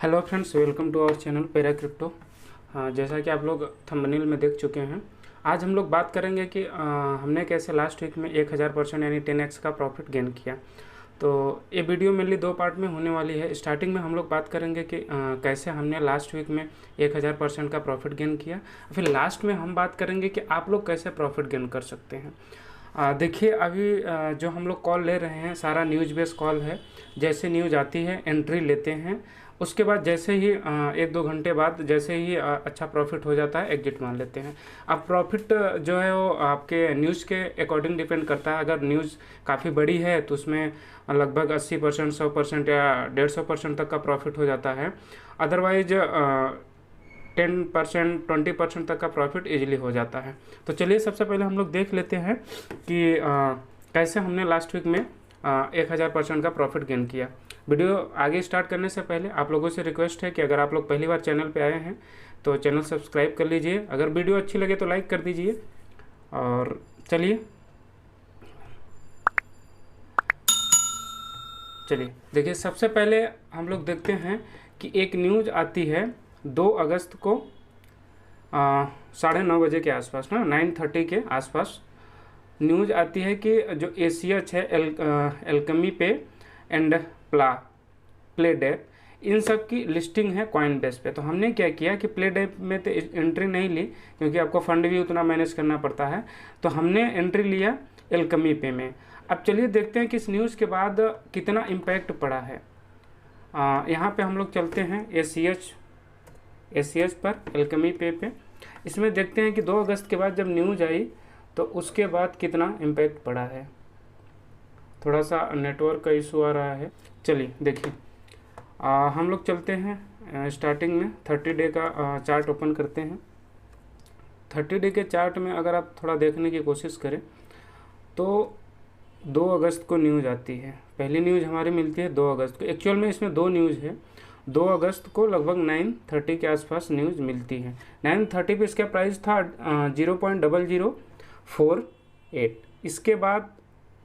Hello friends, welcome to our channel para crypto. जैसा कि आप लोग थंबनेल में देख चुके हैं, आज हम लोग बात करेंगे कि हमने कैसे लास्ट वीक में 1000% यानी 10x का प्रॉफिट गेन किया। तो ये वीडियो मेनली दो पार्ट में होने वाली है। स्टार्टिंग में हम लोग बात करेंगे कि कैसे हमने लास्ट वीक में 1000% का प्रॉफिट गेन किया। फिर लास्ट में हम बात करेंगे कि आप लोग कैसे प्रॉफिट गेन कर सकते हैं। देखिए, अभी जो हम लोग कॉल ले रहे हैं सारा न्यूज़ बेस्ड कॉल है। जैसे न्यूज़ आती है एंट्री लेते हैं, उसके बाद जैसे ही 1-2 घंटे बाद जैसे ही अच्छा प्रॉफिट हो जाता है एग्जिट मान लेते हैं। अब प्रॉफिट जो है वो आपके न्यूज़ के अकॉर्डिंग डिपेंड करता है। अगर न्यूज़ काफ़ी बड़ी है तो उसमें लगभग 80%, 100% या 150% तक का प्रॉफिट हो जाता है। अदरवाइज 10%, 20% तक का प्रॉफिट इजीली हो जाता है। तो चलिए सबसे पहले हम लोग देख लेते हैं कि कैसे हमने लास्ट वीक में 1000% का प्रॉफिट गेन किया। वीडियो आगे स्टार्ट करने से पहले आप लोगों से रिक्वेस्ट है कि अगर आप लोग पहली बार चैनल पे आए हैं तो चैनल सब्सक्राइब कर लीजिए। अगर वीडियो अच्छी लगे तो लाइक कर दीजिए। और चलिए देखिए, सबसे पहले हम लोग देखते हैं कि एक न्यूज़ आती है 2 अगस्त को 9:30 बजे के आसपास ना 9:30 के आसपास न्यूज़ आती है कि जो एसीएच है, एल्केमी पे एंड प्ले डेप, इन सब की लिस्टिंग है कॉइन बेस पे। तो हमने क्या किया कि प्ले डेप में तो एंट्री नहीं ली क्योंकि आपको फंड भी उतना मैनेज करना पड़ता है। तो हमने एंट्री लिया एल्केमी पे में। अब चलिए देखते हैं कि इस न्यूज़ के बाद कितना इम्पैक्ट पड़ा है। यहाँ पे हम लोग चलते हैं एसीएच पर, एल्केमी पे। इसमें देखते हैं कि 2 अगस्त के बाद जब न्यूज़ आई तो उसके बाद कितना इम्पैक्ट पड़ा है। थोड़ा सा नेटवर्क का इशू आ रहा है। चलिए देखिए, हम लोग चलते हैं स्टार्टिंग में 30 डे का चार्ट ओपन करते हैं। 30 डे के चार्ट में अगर आप थोड़ा देखने की कोशिश करें तो 2 अगस्त को न्यूज़ आती है। पहली न्यूज़ हमारी मिलती है 2 अगस्त को। एक्चुअल में इसमें 2 न्यूज़ है। 2 अगस्त को लगभग 9:30 के आसपास न्यूज़ मिलती है। 9:30 पे इसका प्राइस था 0.0048। इसके बाद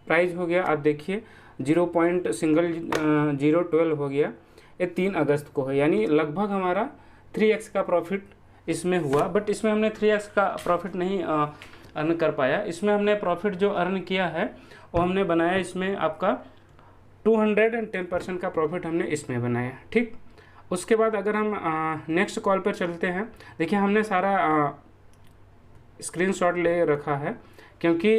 प्राइस हो गया, आप देखिए 0.012 हो गया। ये 3 अगस्त को है, यानी लगभग हमारा 3x का प्रॉफिट इसमें हुआ। बट इसमें हमने 3x का प्रॉफिट नहीं अर्न कर पाया। इसमें हमने प्रॉफिट जो अर्न किया है वो हमने बनाया, इसमें आपका 210% का प्रॉफिट हमने इसमें बनाया। ठीक, उसके बाद अगर हम नेक्स्ट कॉल पर चलते हैं, देखिए हमने सारा स्क्रीनशॉट ले रखा है क्योंकि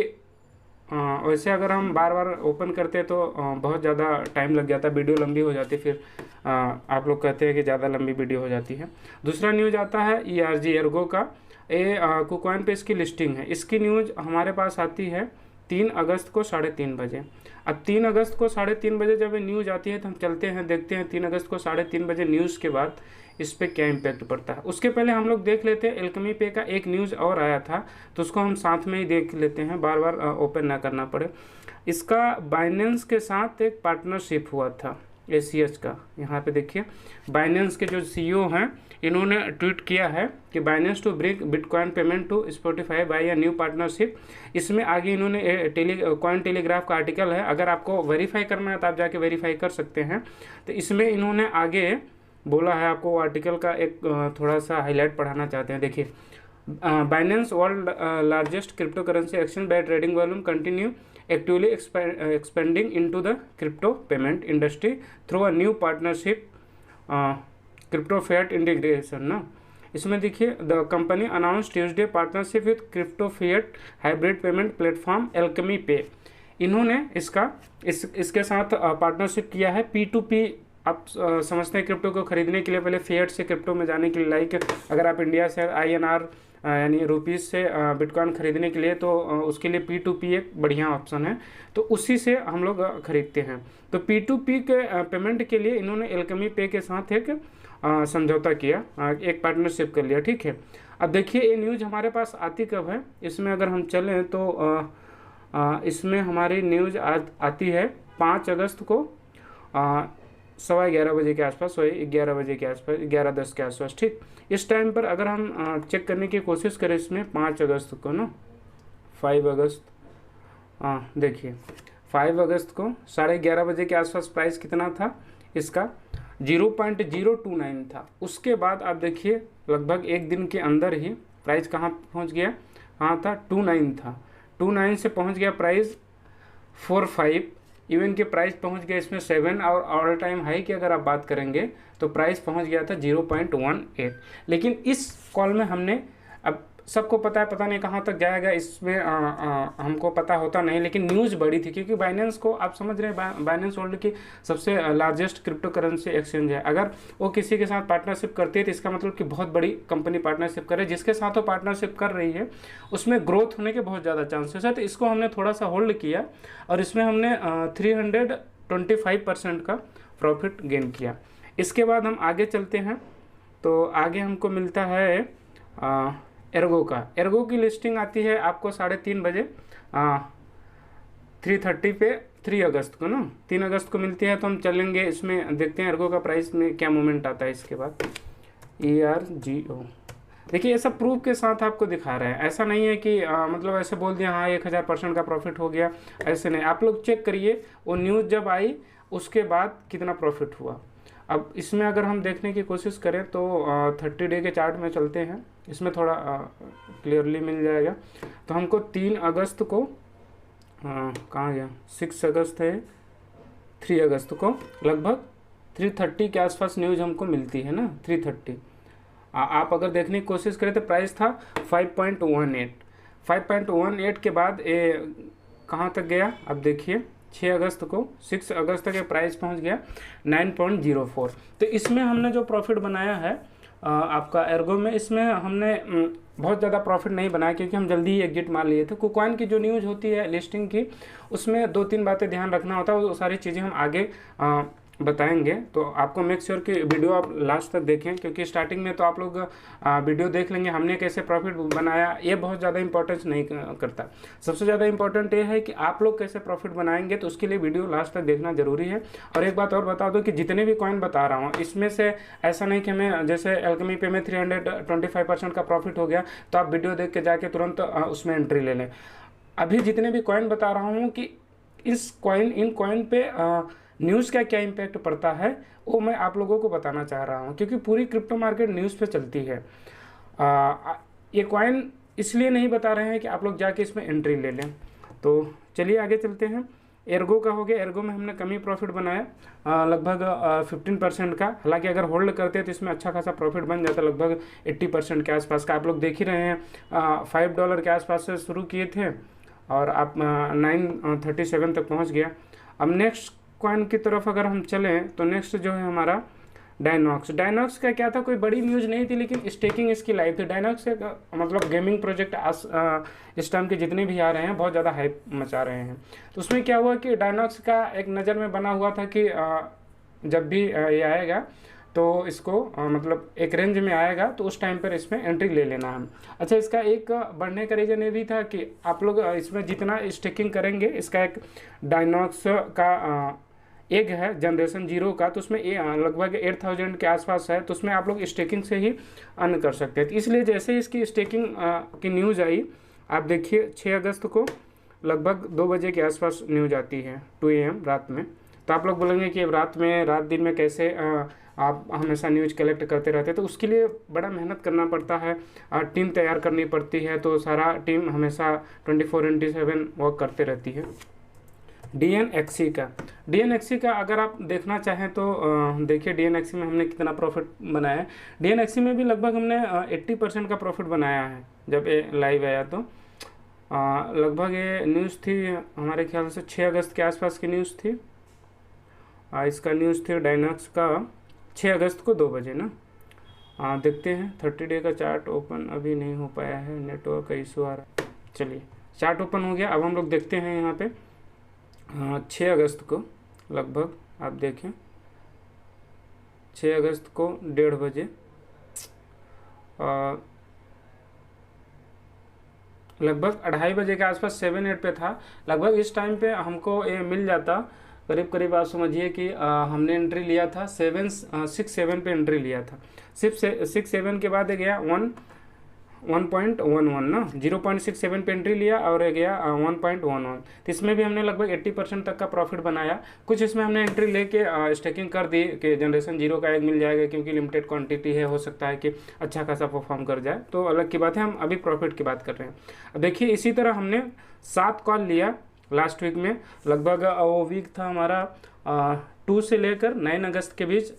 वैसे अगर हम बार बार ओपन करते तो बहुत ज़्यादा टाइम लग जाता, वीडियो लंबी हो जाती। फिर आप लोग कहते हैं कि ज़्यादा लंबी वीडियो हो जाती है। दूसरा न्यूज़ आता है ERG एर्गो का। ये कुकॉइन पे इसकी लिस्टिंग है। इसकी न्यूज़ हमारे पास आती है 3 अगस्त को 3:30 बजे। अब 3 अगस्त को 3:30 बजे जब ये न्यूज़ आती है तो हम चलते हैं देखते हैं 3 अगस्त को 3:30 बजे न्यूज़ के बाद इस पर क्या इम्पैक्ट पड़ता है। उसके पहले हम लोग देख लेते हैं एल्केमी पे का एक न्यूज़ और आया था, तो उसको हम साथ में ही देख लेते हैं, बार बार ओपन ना करना पड़े। इसका बाइनेंस के साथ एक पार्टनरशिप हुआ था एसीएच का। यहाँ पे देखिए, बाइनेंस के जो CEO हैं इन्होंने ट्वीट किया है कि Binance to bring bitcoin payment to Spotify by a new partnership. इसमें आगे इन्होंने कॉइन टेलीग्राफ का आर्टिकल है, अगर आपको वेरीफाई करना है तो आप जाके वेरीफाई कर सकते हैं। तो इसमें इन्होंने आगे बोला है, आपको आर्टिकल का एक थोड़ा सा हाईलाइट पढ़ाना चाहते हैं। देखिए, Binance world largest crypto currency exchange bye trading volume continue actively expanding into the crypto payment industry through a new partnership crypto fiat integration ना। इसमें देखिए, the company announce Tuesday partnership with crypto fiat hybrid payment platform alchemy पे। इन्होंने इसके साथ partnership किया है P2P। आप समझते हैं क्रिप्टो को खरीदने के लिए पहले फिएट से क्रिप्टो में जाने के लिए, लाइक अगर आप इंडिया से INR यानी रुपीज़ से बिटकॉइन खरीदने के लिए तो उसके लिए P2P एक बढ़िया ऑप्शन है, तो उसी से हम लोग खरीदते हैं। तो P2P के पेमेंट के लिए इन्होंने एल्केमी पे के साथ एक समझौता किया, एक पार्टनरशिप कर लिया। ठीक है, अब देखिए ये न्यूज़ हमारे पास आती कब है। इसमें अगर हम चलें तो इसमें हमारी न्यूज़ आती है 5 अगस्त को 11:15 बजे के आसपास, 11 बजे के आसपास, 11:10 के आसपास। ठीक, इस टाइम पर अगर हम चेक करने की कोशिश करें इसमें 5 अगस्त को ना 5 अगस्त, देखिए 5 अगस्त को 11:30 बजे के आसपास प्राइस कितना था इसका 0.029 था। उसके बाद आप देखिए लगभग एक दिन के अंदर ही प्राइस कहाँ पहुँच गया, कहाँ था, 29 था, 29 से पहुँच गया प्राइस 45, इवन के प्राइस पहुंच गया इसमें 7, और ऑल टाइम हाई की अगर आप बात करेंगे तो प्राइस पहुंच गया था 0.18। लेकिन इस कॉल में हमने, अब सबको पता है, पता नहीं कहाँ तक जाएगा इसमें हमको पता होता नहीं, लेकिन न्यूज़ बड़ी थी क्योंकि बाइनेंस को आप समझ रहे हैं, बाइनेंस वर्ल्ड की सबसे लार्जेस्ट क्रिप्टो करेंसी एक्सचेंज है। अगर वो किसी के साथ पार्टनरशिप करती है तो इसका मतलब कि बहुत बड़ी कंपनी पार्टनरशिप करे, जिसके साथ वो पार्टनरशिप कर रही है उसमें ग्रोथ होने के बहुत ज़्यादा चांसेस है। तो इसको हमने थोड़ा सा होल्ड किया और इसमें हमने 325% का प्रॉफिट गेन किया। इसके बाद हम आगे चलते हैं तो आगे हमको मिलता है एर्गो का। एर्गो की लिस्टिंग आती है आपको 3:30 बजे 3:30 पे 3 अगस्त को ना, 3 अगस्त को मिलती है। तो हम चलेंगे इसमें, देखते हैं एर्गो का प्राइस में क्या मूवमेंट आता है। इसके बाद ERGO, देखिए ये सब प्रूफ के साथ आपको दिखा रहे हैं, ऐसा नहीं है कि मतलब ऐसे बोल दिया हाँ 1000% का प्रॉफिट हो गया, ऐसे नहीं। आप लोग चेक करिए वो न्यूज़ जब आई उसके बाद कितना प्रॉफिट हुआ। अब इसमें अगर हम देखने की कोशिश करें तो 30 डे के चार्ट में चलते हैं, इसमें थोड़ा क्लियरली मिल जाएगा। तो हमको 3 अगस्त को कहाँ गया, 6 अगस्त है, 3 अगस्त को लगभग 3:30 के आसपास न्यूज़ हमको मिलती है ना, 3:30। आप अगर देखने की कोशिश करें तो प्राइस था 5.18 के बाद ये कहाँ तक गया, अब देखिए 6 अगस्त को, 6 अगस्त के प्राइस पहुंच गया 9.04। तो इसमें हमने जो प्रॉफिट बनाया है आपका एर्गो में, इसमें हमने बहुत ज़्यादा प्रॉफिट नहीं बनाया क्योंकि हम जल्दी ही एग्जिट मार लिए थे। कुकॉइन की जो न्यूज़ होती है लिस्टिंग की, उसमें 2-3 बातें ध्यान रखना होता है, वो सारी चीज़ें हम आगे बताएंगे। तो आपको मेक श्योर कि वीडियो आप लास्ट तक देखें, क्योंकि स्टार्टिंग में तो आप लोग वीडियो देख लेंगे हमने कैसे प्रॉफिट बनाया, ये बहुत ज़्यादा इंपॉर्टेंस नहीं करता। सबसे ज़्यादा इंपॉर्टेंट ये है कि आप लोग कैसे प्रॉफिट बनाएंगे, तो उसके लिए वीडियो लास्ट तक देखना जरूरी है। और एक बात और बता दो कि जितने भी कॉइन बता रहा हूँ इसमें से ऐसा नहीं कि मैं जैसे एल्केमी पे में 325% का प्रॉफिट हो गया तो आप वीडियो देख के जाके तुरंत उसमें एंट्री ले लें। अभी जितने भी कॉइन बता रहा हूँ कि इन कॉइन पे न्यूज़ का क्या इम्पैक्ट पड़ता है वो मैं आप लोगों को बताना चाह रहा हूँ, क्योंकि पूरी क्रिप्टो मार्केट न्यूज़ पे चलती है। ये कॉइन इसलिए नहीं बता रहे हैं कि आप लोग जाके इसमें एंट्री ले लें। तो चलिए आगे चलते हैं। एर्गो का हो गया, एर्गो में हमने कम ही प्रॉफिट बनाया लगभग 15% का। हालांकि अगर होल्ड करते तो इसमें अच्छा खासा प्रॉफिट बन जाता, लगभग 80% के आसपास का। आप लोग देख ही रहे हैं $5 के आसपास से शुरू किए थे और आप 937 तक पहुँच गया। अब नेक्स्ट कॉइन की तरफ अगर हम चलें तो नेक्स्ट जो है हमारा डायनॉक्स का क्या था, कोई बड़ी न्यूज़ नहीं थी लेकिन स्टेकिंग इसकी लाइव थी। डायनॉक्स एक मतलब गेमिंग प्रोजेक्ट इस टाइम के जितने भी आ रहे हैं बहुत ज़्यादा हाइप मचा रहे हैं। तो उसमें क्या हुआ कि डायनॉक्स का एक नज़र में बना हुआ था कि जब भी ये आएगा तो इसको मतलब एक रेंज में आएगा तो उस टाइम पर इसमें एंट्री ले लेना है। अच्छा, इसका एक बढ़ने का रीज़न ये भी था कि आप लोग इसमें जितना स्टेकिंग करेंगे, इसका एक डायनॉक्स का एक है जनरेशन 0 का, तो उसमें लगभग 8000 के आसपास है, तो उसमें आप लोग स्टेकिंग से ही अर्न कर सकते हैं। तो इसलिए जैसे ही इसकी स्टेकिंग की न्यूज़ आई, आप देखिए 6 अगस्त को लगभग 2 बजे के आसपास न्यूज़ आती है 2 AM रात में। तो आप लोग बोलेंगे कि रात दिन में कैसे आप हमेशा न्यूज़ कलेक्ट करते रहते हैं, तो उसके लिए बड़ा मेहनत करना पड़ता है, टीम तैयार करनी पड़ती है। तो सारा टीम हमेशा 24/7 वर्क करते रहती है। DNXC का अगर आप देखना चाहें तो देखिए DNXC में हमने कितना प्रॉफिट बनाया है। DNXC में भी लगभग हमने 80% का प्रॉफिट बनाया है जब ये लाइव आया। तो लगभग ये न्यूज़ थी हमारे ख्याल से 6 अगस्त के आसपास की न्यूज़ थी। इसका न्यूज़ थी डायनॉक्स का 6 अगस्त को 2 बजे ना। देखते हैं 30 डे का चार्ट ओपन अभी नहीं हो पाया है, नेटवर्क का इशू आ रहा है। चलिए चार्ट ओपन हो गया। अब हम लोग देखते हैं यहाँ पे 6 अगस्त को लगभग आप देखें 6 अगस्त को 1:30 बजे लगभग 2:30 बजे के आसपास 7-8 पे था। लगभग इस टाइम पे हमको ये मिल जाता, करीब आप समझिए कि हमने एंट्री लिया था 6-7 पे एंट्री लिया था। 6-7 के बाद गया 1.11 ना, 0.67 पे एंट्री लिया और गया 1.11, तो इसमें भी हमने लगभग 80% तक का प्रॉफिट बनाया। कुछ इसमें हमने एंट्री लेके स्टेकिंग कर दी कि जनरेशन 0 का एग मिल जाएगा, क्योंकि लिमिटेड क्वांटिटी है, हो सकता है कि अच्छा खासा परफॉर्म कर जाए, तो अलग की बात है, हम अभी प्रॉफिट की बात कर रहे हैं। अब देखिए इसी तरह हमने 7 कॉल लिया लास्ट वीक में, लगभग वो वीक था हमारा 2 से लेकर 9 अगस्त के बीच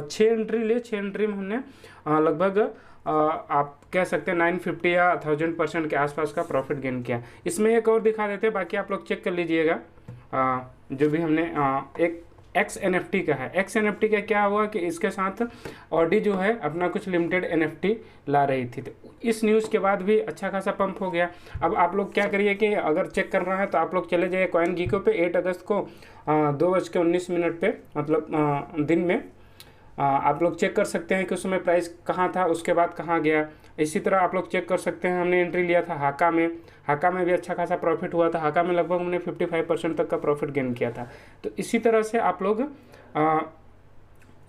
6 एंट्री लिए। 6 एंट्री में हमने लगभग आप कह सकते हैं 950 या 1000% के आसपास का प्रॉफिट गेन किया। इसमें एक और दिखा देते हैं, बाकी आप लोग चेक कर लीजिएगा। जो भी हमने एक XNFT का है, XNFT का क्या हुआ कि इसके साथ ऑडी जो है अपना कुछ लिमिटेड NFT ला रही थी, तो इस न्यूज़ के बाद भी अच्छा खासा पंप हो गया। अब आप लोग क्या करिए कि अगर चेक करना है तो आप लोग चले जाइए कॉइन गीको पे 8 अगस्त को 2:19 पे, मतलब दिन में आप लोग चेक कर सकते हैं कि उस समय प्राइस कहाँ था, उसके बाद कहाँ गया। इसी तरह आप लोग चेक कर सकते हैं, हमने एंट्री लिया था हाका में, हाका में भी अच्छा खासा प्रॉफिट हुआ था। हाका में लगभग हमने 55% तक का प्रॉफिट गेन किया था। तो इसी तरह से आप लोग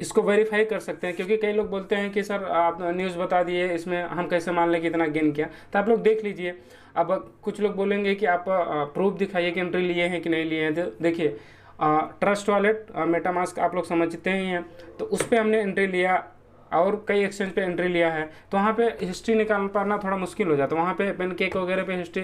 इसको वेरीफाई कर सकते हैं, क्योंकि कई लोग बोलते हैं कि सर आप न्यूज़ बता दिए, इसमें हम कैसे मान लें कि इतना गेन किया, तो आप लोग देख लीजिए। अब कुछ लोग बोलेंगे कि आप प्रूफ दिखाइए कि एंट्री लिए हैं कि नहीं लिए हैं। तो देखिए ट्रस्ट वॉलेट मेटामास्क आप लोग समझते ही हैं, तो उस पर हमने एंट्री लिया और कई एक्सचेंज पे एंट्री लिया है, तो वहाँ पे हिस्ट्री निकाल पाना थोड़ा मुश्किल हो जाता है। वहाँ पे पेनकेक वगैरह पे हिस्ट्री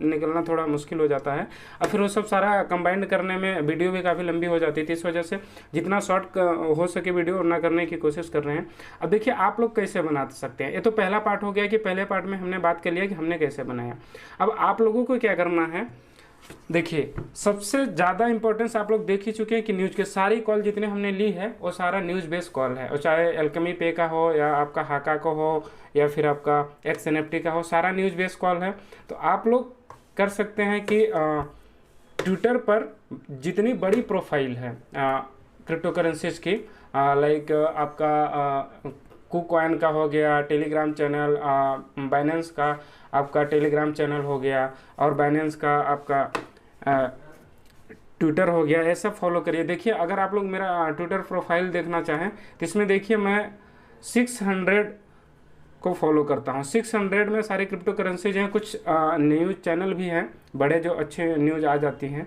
निकलना थोड़ा मुश्किल हो जाता है, और फिर वो सब सारा कंबाइंड करने में वीडियो भी काफ़ी लंबी हो जाती थी। इस वजह से जितना शॉर्ट हो सके वीडियो ना करने की कोशिश कर रहे हैं। अब देखिए आप लोग कैसे बना सकते हैं। ये तो पहला पार्ट हो गया कि पहले पार्ट में हमने बात कर लिया कि हमने कैसे बनाया। अब आप लोगों को क्या करना है, देखिए सबसे ज़्यादा इंपॉर्टेंस आप लोग देख ही चुके हैं कि न्यूज़ के सारी कॉल जितने हमने ली है वो सारा न्यूज़ बेस्ड कॉल है, और चाहे एल्केमी पे का हो या आपका हाका का हो या फिर आपका XNFT का हो, सारा न्यूज़ बेस्ड कॉल है। तो आप लोग कर सकते हैं कि ट्विटर पर जितनी बड़ी प्रोफाइल है क्रिप्टो करेंसीज की, लाइक आपका KuCoin का हो गया टेलीग्राम चैनल, बाइनेंस का आपका टेलीग्राम चैनल हो गया, और बाइनेंस का आपका ट्विटर हो गया, ये सब फॉलो करिए। देखिए अगर आप लोग मेरा ट्विटर प्रोफाइल देखना चाहें तो इसमें देखिए मैं 600 को फॉलो करता हूँ। 600 में सारी क्रिप्टो करेंसीज हैं, कुछ न्यूज़ चैनल भी हैं बड़े जो अच्छे न्यूज़ आ जाती हैं।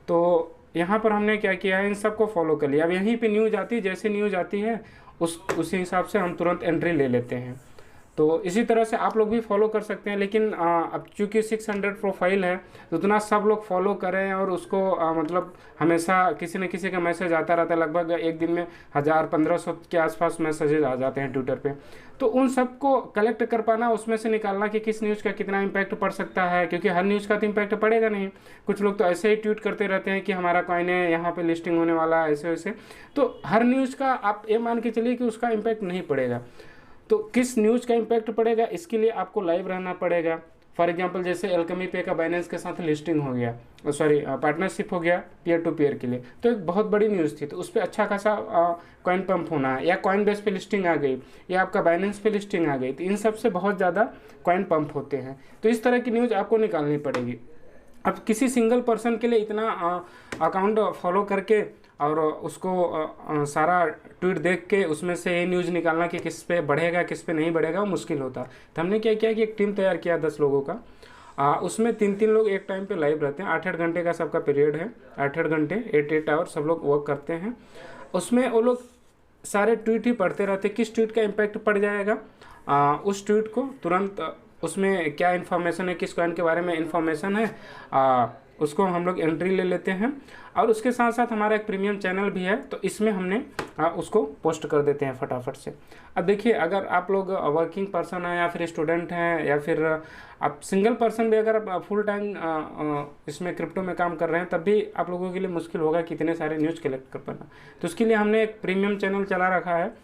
तो यहाँ पर हमने क्या किया है, इन सब को फॉलो कर लिया। अब यहीं पे न्यूज़ आती है, जैसे न्यूज़ आती है उसी हिसाब से हम तुरंत एंट्री ले लेते हैं। तो इसी तरह से आप लोग भी फॉलो कर सकते हैं, लेकिन अब चूँकि 600 प्रोफाइल है तो उतना सब लोग फॉलो करें और उसको मतलब हमेशा किसी न किसी का मैसेज आता रहता है। लगभग एक दिन में 1000-1500 के आसपास मैसेजेज आ जाते हैं ट्विटर पे। तो उन सबको कलेक्ट कर पाना, उसमें से निकालना कि किस न्यूज़ का कितना इम्पैक्ट पड़ सकता है, क्योंकि हर न्यूज़ का तो इम्पैक्ट पड़ेगा नहीं। कुछ लोग तो ऐसे ही ट्वीट करते रहते हैं कि हमारा कॉइन है यहाँ पे लिस्टिंग होने वाला है, ऐसे वैसे। तो हर न्यूज़ का आप ये मान के चलिए कि उसका इम्पैक्ट नहीं पड़ेगा। तो किस न्यूज़ का इम्पैक्ट पड़ेगा, इसके लिए आपको लाइव रहना पड़ेगा। फॉर एग्जांपल जैसे एल्केमी पे का बाइनेंस के साथ लिस्टिंग हो गया, सॉरी पार्टनरशिप हो गया पीयर टू पीयर के लिए, तो एक बहुत बड़ी न्यूज़ थी, तो उस पर अच्छा खासा कॉइन पंप होना है, या कॉइन बेस पे लिस्टिंग आ गई, या आपका बाइनेंस पे लिस्टिंग आ गई, तो इन सब से बहुत ज़्यादा कॉइन पंप होते हैं। तो इस तरह की न्यूज़ आपको निकालनी पड़ेगी। अब किसी सिंगल पर्सन के लिए इतना अकाउंट फॉलो करके और उसको सारा ट्वीट देख के उसमें से ये न्यूज़ निकालना कि किस पे बढ़ेगा किस पे नहीं बढ़ेगा, वो मुश्किल होता। तो हमने क्या किया कि एक टीम तैयार किया 10 लोगों का, उसमें 3-3 लोग एक टाइम पे लाइव रहते हैं। 8-8 घंटे का सबका पीरियड है, 8-8 घंटे 8-8 आवर सब लोग वर्क करते हैं। उसमें वो लोग सारे ट्वीट ही पढ़ते रहते, किस ट्वीट का इम्पैक्ट पड़ जाएगा, उस ट्वीट को तुरंत उसमें क्या इन्फॉर्मेशन है, किस कॉइन के बारे में इन्फॉर्मेशन है, उसको हम लोग एंट्री ले लेते हैं। और उसके साथ साथ हमारा एक प्रीमियम चैनल भी है, तो इसमें हमने उसको पोस्ट कर देते हैं फटाफट से। अब देखिए अगर आप लोग वर्किंग पर्सन हैं या फिर स्टूडेंट हैं या फिर आप सिंगल पर्सन भी अगर आप फुल टाइम इसमें क्रिप्टो में काम कर रहे हैं, तब भी आप लोगों के लिए मुश्किल होगा कि इतने सारे न्यूज़ कलेक्ट कर पाना। तो उसके लिए हमने एक प्रीमियम चैनल चला रखा है,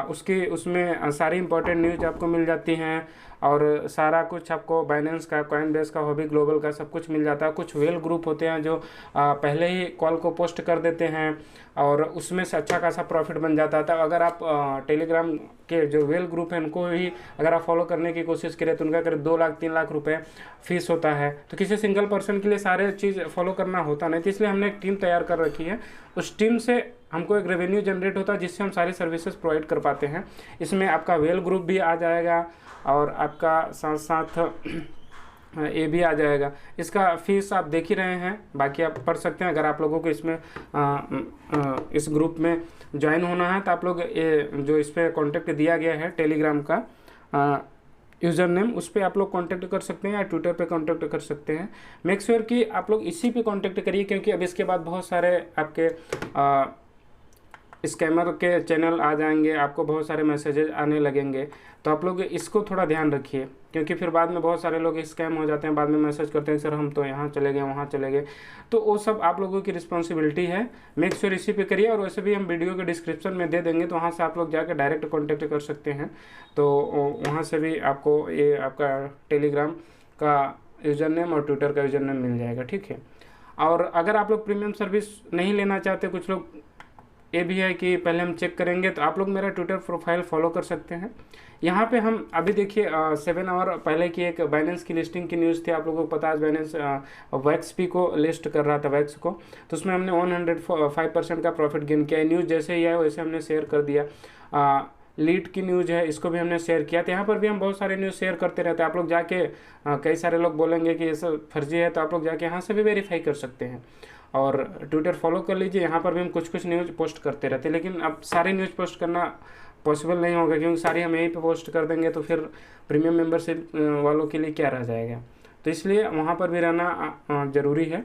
उसमें सारी इंपॉर्टेंट न्यूज़ आपको मिल जाती हैं, और सारा कुछ आपको बाइनेंस का, कॉइनबेस का, हॉबी ग्लोबल का सब कुछ मिल जाता है। कुछ वेल ग्रुप होते हैं जो पहले ही कॉल को पोस्ट कर देते हैं और उसमें से अच्छा खासा प्रॉफिट बन जाता था। अगर आप टेलीग्राम के जो वेल ग्रुप हैं उनको ही अगर आप फॉलो करने की कोशिश करें तो उनका करीब 2 लाख 3 लाख रुपए फीस होता है। तो किसी सिंगल पर्सन के लिए सारे चीज़ फॉलो करना होता नहीं, तो इसलिए हमने एक टीम तैयार कर रखी है। उस टीम से हमको एक रेवेन्यू जनरेट होता है जिससे हम सारी सर्विसेज प्रोवाइड कर पाते हैं। इसमें आपका वेल ग्रुप भी आ जाएगा और आपका साथ साथ ये भी आ जाएगा। इसका फीस आप देख ही रहे हैं, बाकी आप पढ़ सकते हैं। अगर आप लोगों को इसमें इस ग्रुप में ज्वाइन होना है तो आप लोग ये जो इस पर कॉन्टेक्ट दिया गया है टेलीग्राम का यूज़र नेम, उस पर आप लोग कांटेक्ट कर सकते हैं या ट्विटर पे कांटेक्ट कर सकते हैं। मेक श्योर कि आप लोग इसी पे कांटेक्ट करिए, क्योंकि अब इसके बाद बहुत सारे आपके स्कैमर के चैनल आ जाएंगे, आपको बहुत सारे मैसेजेस आने लगेंगे। तो आप लोग इसको थोड़ा ध्यान रखिए, क्योंकि फिर बाद में बहुत सारे लोग स्कैम हो जाते हैं, बाद में मैसेज करते हैं सर हम तो यहाँ चले गए वहाँ चले गए। तो वो सब आप लोगों की रिस्पॉन्सिबिलिटी है। मेक श्योर इसी पे करिए। और वैसे भी हम वीडियो के डिस्क्रिप्शन में दे देंगे, तो वहाँ से आप लोग जाकर डायरेक्ट कॉन्टेक्ट कर सकते हैं। तो वहाँ से भी आपको ये आपका टेलीग्राम का यूज़र नेम और ट्विटर का यूज़र नेम मिल जाएगा, ठीक है। और अगर आप लोग प्रीमियम सर्विस नहीं लेना चाहते, कुछ लोग ये भी है कि पहले हम चेक करेंगे, तो आप लोग मेरा ट्विटर प्रोफाइल फॉलो कर सकते हैं। यहाँ पे हम अभी देखिए 7 आवर पहले की एक बाइनेंस की लिस्टिंग की न्यूज़ थी, आप लोगों को पता है बाइनेंस वैक्स पी को लिस्ट कर रहा था, वैक्स को। तो उसमें हमने 105% का प्रॉफिट गेन किया। न्यूज़ जैसे ही आया वैसे हमने शेयर कर दिया। लीड की न्यूज़ है, इसको भी हमने शेयर किया। तो यहाँ पर भी हम बहुत सारे न्यूज़ शेयर करते रहते हैं। आप लोग जाके कई सारे लोग बोलेंगे कि ये सब फर्जी है, तो आप लोग जाके यहाँ से भी वेरीफाई कर सकते हैं। और ट्विटर फॉलो कर लीजिए, यहाँ पर भी हम कुछ कुछ न्यूज़ पोस्ट करते रहते हैं। लेकिन अब सारे न्यूज़ पोस्ट करना पॉसिबल नहीं होगा, क्योंकि सारी हम यहीं पे पोस्ट कर देंगे तो फिर प्रीमियम मेंबरशिप वालों के लिए क्या रह जाएगा। तो इसलिए वहाँ पर भी रहना ज़रूरी है।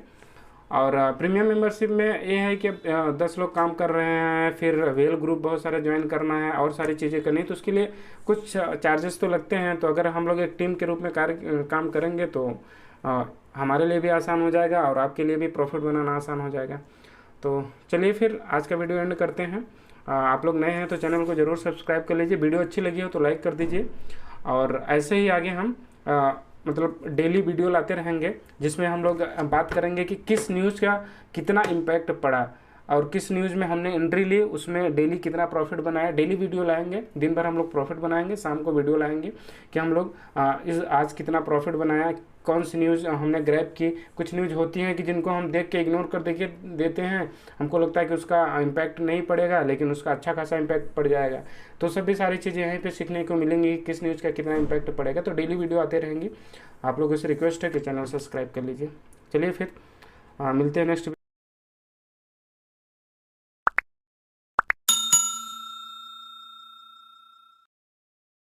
और प्रीमियम मेंबरशिप में ये है कि 10 लोग काम कर रहे हैं, फिर वेल ग्रुप बहुत सारे ज्वाइन करना है और सारी चीज़ें करनी है, तो उसके लिए कुछ चार्जेस तो लगते हैं। तो अगर हम लोग एक टीम के रूप में काम करेंगे तो हमारे लिए भी आसान हो जाएगा और आपके लिए भी प्रॉफिट बनाना आसान हो जाएगा। तो चलिए फिर आज का वीडियो एंड करते हैं। आप लोग नए हैं तो चैनल को ज़रूर सब्सक्राइब कर लीजिए, वीडियो अच्छी लगी हो तो लाइक कर दीजिए। और ऐसे ही आगे हम मतलब डेली वीडियो लाते रहेंगे, जिसमें हम लोग बात करेंगे कि किस न्यूज़ का कितना इम्पैक्ट पड़ा और किस न्यूज़ में हमने एंट्री ली, उसमें डेली कितना प्रॉफिट बनाया। डेली वीडियो लाएंगे, दिन भर हम लोग प्रॉफिट बनाएंगे, शाम को वीडियो लाएंगे कि हम लोग आज कितना प्रॉफिट बनाया, कौन सी न्यूज़ हमने ग्रैब की। कुछ न्यूज़ होती हैं कि जिनको हम देख के इग्नोर कर देते हैं, हमको लगता है कि उसका इम्पैक्ट नहीं पड़ेगा, लेकिन उसका अच्छा खासा इम्पैक्ट पड़ जाएगा। तो सभी सारी चीज़ें यहीं पे सीखने को मिलेंगी, किस न्यूज़ का कितना इम्पैक्ट पड़ेगा। तो डेली वीडियो आते रहेंगी। आप लोगों से रिक्वेस्ट है कि चैनल सब्सक्राइब कर लीजिए। चलिए फिर मिलते हैं नेक्स्ट